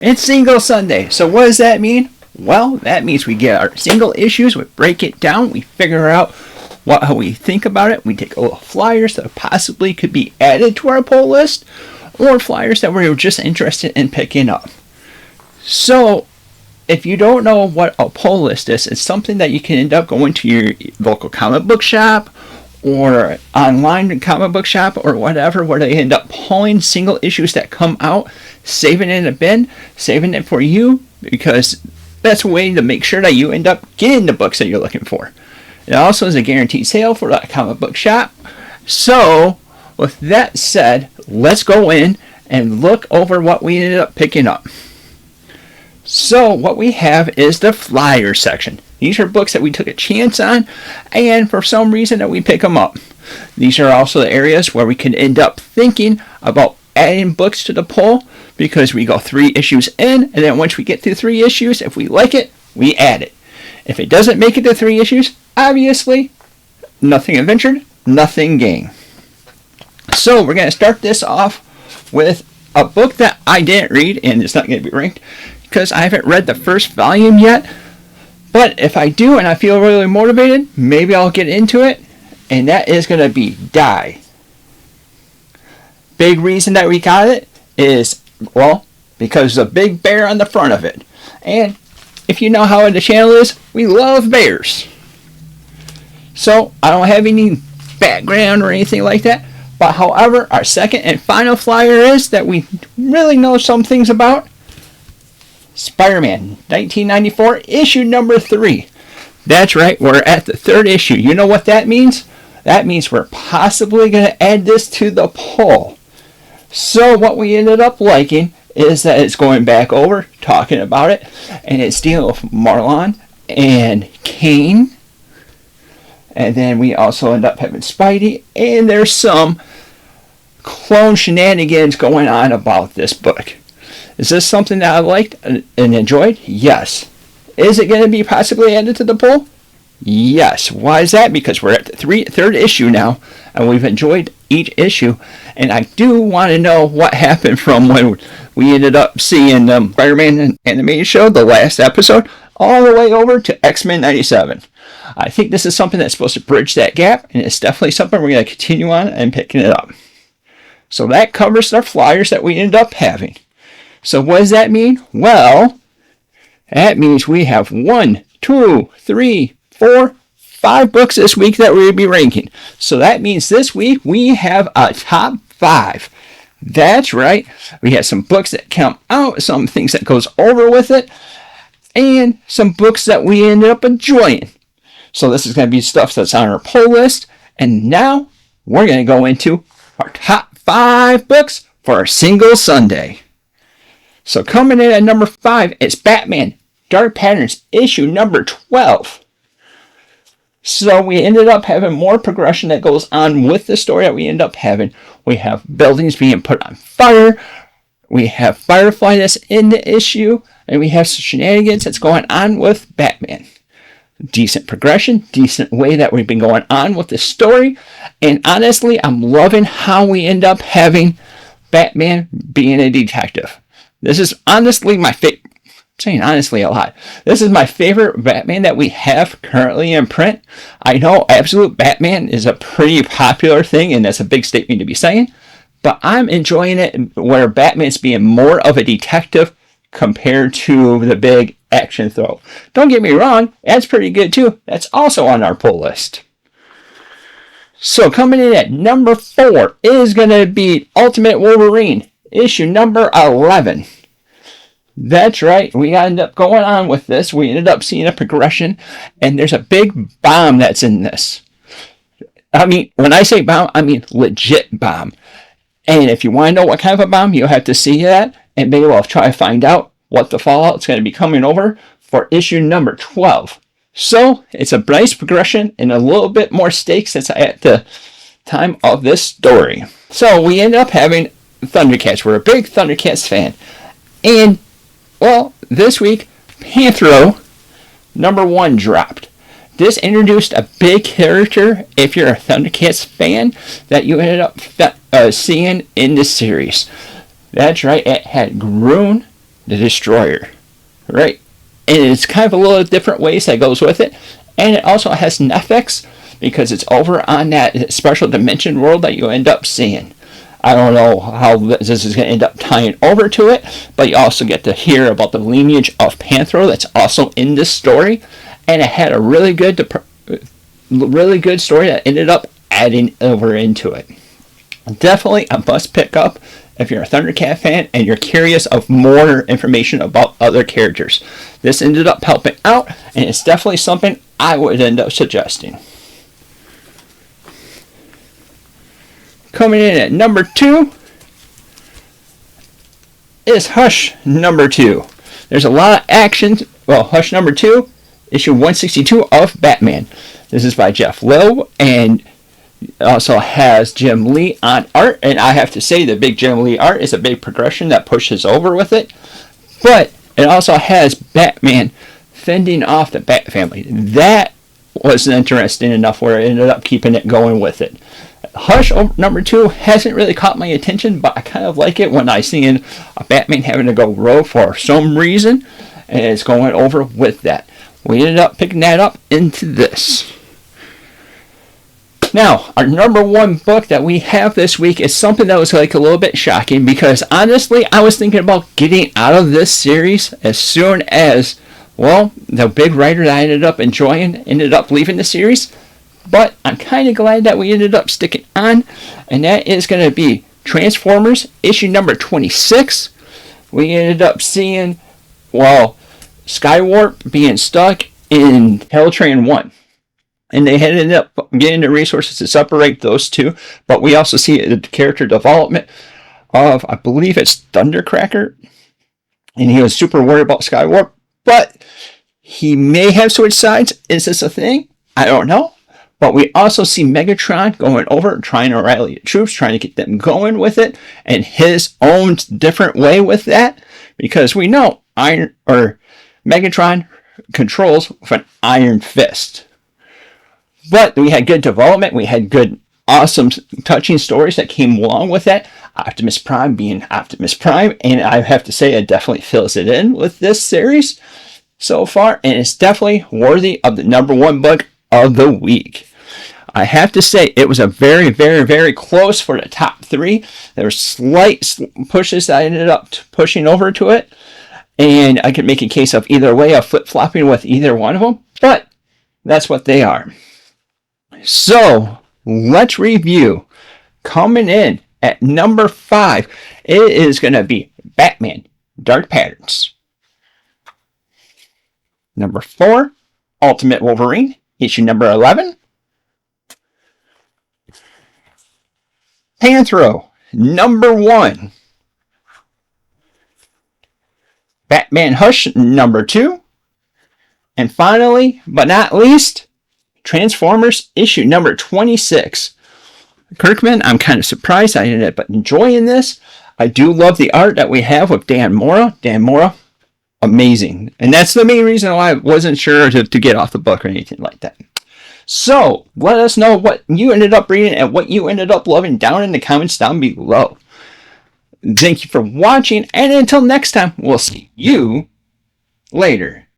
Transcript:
It's Single Sunday. So what does that mean? Well, that means we get our single issues, we break it down, we figure out how we think about it. We take a little flyers that possibly could be added to our pull list, or flyers that we're just interested in picking up. So, if you don't know what a pull list is, it's something that you can end up going to your local comic book shop or online comic book shop or whatever, where they end up pulling single issues that come out, saving it in a bin, saving it for you, because that's a way to make sure that you end up getting the books that you're looking for. It also is a guaranteed sale for that comic book shop. So, with that said, let's go in and look over what we ended up picking up. So, what we have is the flyer section. These are books that we took a chance on, and for some reason that we pick them up. These are also the areas where we can end up thinking about adding books to the pull, because we go 3 issues in, and then once we get through 3 issues, if we like it, we add it. If it doesn't make it to 3 issues, obviously, nothing adventured, nothing gained. So we're going to start this off with a book that I didn't read, and it's not going to be ranked, because I haven't read the first volume yet. But if I do and I feel really motivated, maybe I'll get into it, and that is going to be Die. Big reason that we got it is, well, because there's a big bear on the front of it. And if you know how the channel is, we love bears. So, I don't have any background or anything like that. But however, our second and final flyer is that we really know some things about. Spider-Man 1994, issue number 3. That's right, we're at the 3rd issue. You know what that means? That means we're possibly going to add this to the pull. So what we ended up liking is that it's going back over, talking about it, and it's dealing with Marlon and Kane. And then we also end up having Spidey, and there's some clone shenanigans going on about this book. Is this something that I liked and enjoyed? Yes. Is it going to be possibly added to the pull? Yes. Why is that? Because we're at the 3rd issue now, and we've enjoyed each issue, and I do want to know what happened from when we ended up seeing Spider-Man animated show, the last episode, all the way over to X-Men 97. I think this is something that's supposed to bridge that gap, and it's definitely something we're going to continue on and picking it up. So that covers our flyers that we ended up having. So what does that mean? Well, that means we have 1, 2, 3, 4, 5 books this week that we're going to be ranking. So that means this week we have a top 5. That's right. We have some books that come out, some things that goes over with it, and some books that we ended up enjoying. So this is going to be stuff that's on our pull list. And now we're going to go into our top 5 books for our single Sunday. So coming in at number 5 is Batman Dark Patterns, issue number 12. So we ended up having more progression that goes on with the story that we end up having. We have buildings being put on fire. We have Firefly that's in the issue. And we have some shenanigans that's going on with Batman. Decent progression, decent way that we've been going on with the story. And honestly, I'm loving how we end up having Batman being a detective. This is honestly my favorite. Saying honestly a lot. This is my favorite Batman that we have currently in print. I know Absolute Batman is a pretty popular thing, and that's a big statement to be saying. But I'm enjoying it where Batman's being more of a detective compared to the big action throw. Don't get me wrong, that's pretty good too. That's also on our pull list. So coming in at number 4 is going to be Ultimate Wolverine, issue number 11. That's right, we ended up going on with this. We ended up seeing a progression, and there's a big bomb that's in this. I mean, when I say bomb, I mean legit bomb. And if you want to know what kind of a bomb, you'll have to see that, and maybe we'll try to find out what the fallout's going to be coming over for issue number 12. So, it's a nice progression and a little bit more stakes that's at the time of this story. So, we end up having Thundercats. We're a big Thundercats fan. And, well, this week, Panthro number 1 dropped. This introduced a big character, if you're a Thundercats fan, that you ended up seeing in the series. That's right, it had Groon, the Destroyer, right? And it's kind of a little different ways that goes with it. And it also has Netflix because it's over on that special dimension world that you end up seeing. I don't know how this is going to end up tying over to it, but you also get to hear about the lineage of Panthro that's also in this story. And it had a really good story that ended up adding over into it. Definitely a must pick up if you're a Thundercat fan and you're curious of more information about other characters. This ended up helping out, and it's definitely something I would end up suggesting. Coming in at number 2 is Hush number 2. There's a lot of action. Well, Hush number 2, issue 162 of Batman. This is by Jeff Loeb, and also has Jim Lee on art, and I have to say the big Jim Lee art is a big progression that pushes over with it, but it also has Batman fending off the Bat family. That was interesting enough where I ended up keeping it going with it. Hush number 2 hasn't really caught my attention, but I kind of like it when I see a Batman having to go rogue for some reason, and it's going over with that. We ended up picking that up into this. Now, our number 1 book that we have this week is something that was like a little bit shocking because honestly, I was thinking about getting out of this series as soon as, well, the big writer that I ended up enjoying ended up leaving the series. But I'm kind of glad that we ended up sticking on, and that is going to be Transformers issue number 26. We ended up seeing, well, Skywarp being stuck in Helltrain 1. And they had ended up getting the resources to separate those two. But we also see the character development of, I believe it's Thundercracker. And he was super worried about Skywarp. But he may have switched sides. Is this a thing? I don't know. But we also see Megatron going over, trying to rally the troops, trying to get them going with it. And his own different way with that. Because we know Megatron controls with an iron fist. But we had good development. We had good, awesome, touching stories that came along with that. Optimus Prime being Optimus Prime. And I have to say, it definitely fills it in with this series so far. And it's definitely worthy of the number 1 book of the week. I have to say, it was a very, very, very close for the top 3. There were slight pushes that I ended up pushing over to it. And I could make a case of either way of flip-flopping with either one of them. But that's what they are. So, let's review. Coming in at number 5, it is going to be Batman Dark Patterns. Number 4, Ultimate Wolverine, issue number 11. Panthro, number 1. Batman Hush, number 2. And finally, but not least, Transformers issue number 26. Kirkman, I'm kind of surprised I ended up enjoying this. I do love the art that we have with Dan Mora. Dan Mora, amazing. And that's the main reason why I wasn't sure to get off the book or anything like that. So, let us know what you ended up reading and what you ended up loving down in the comments down below. Thank you for watching, and until next time, we'll see you later.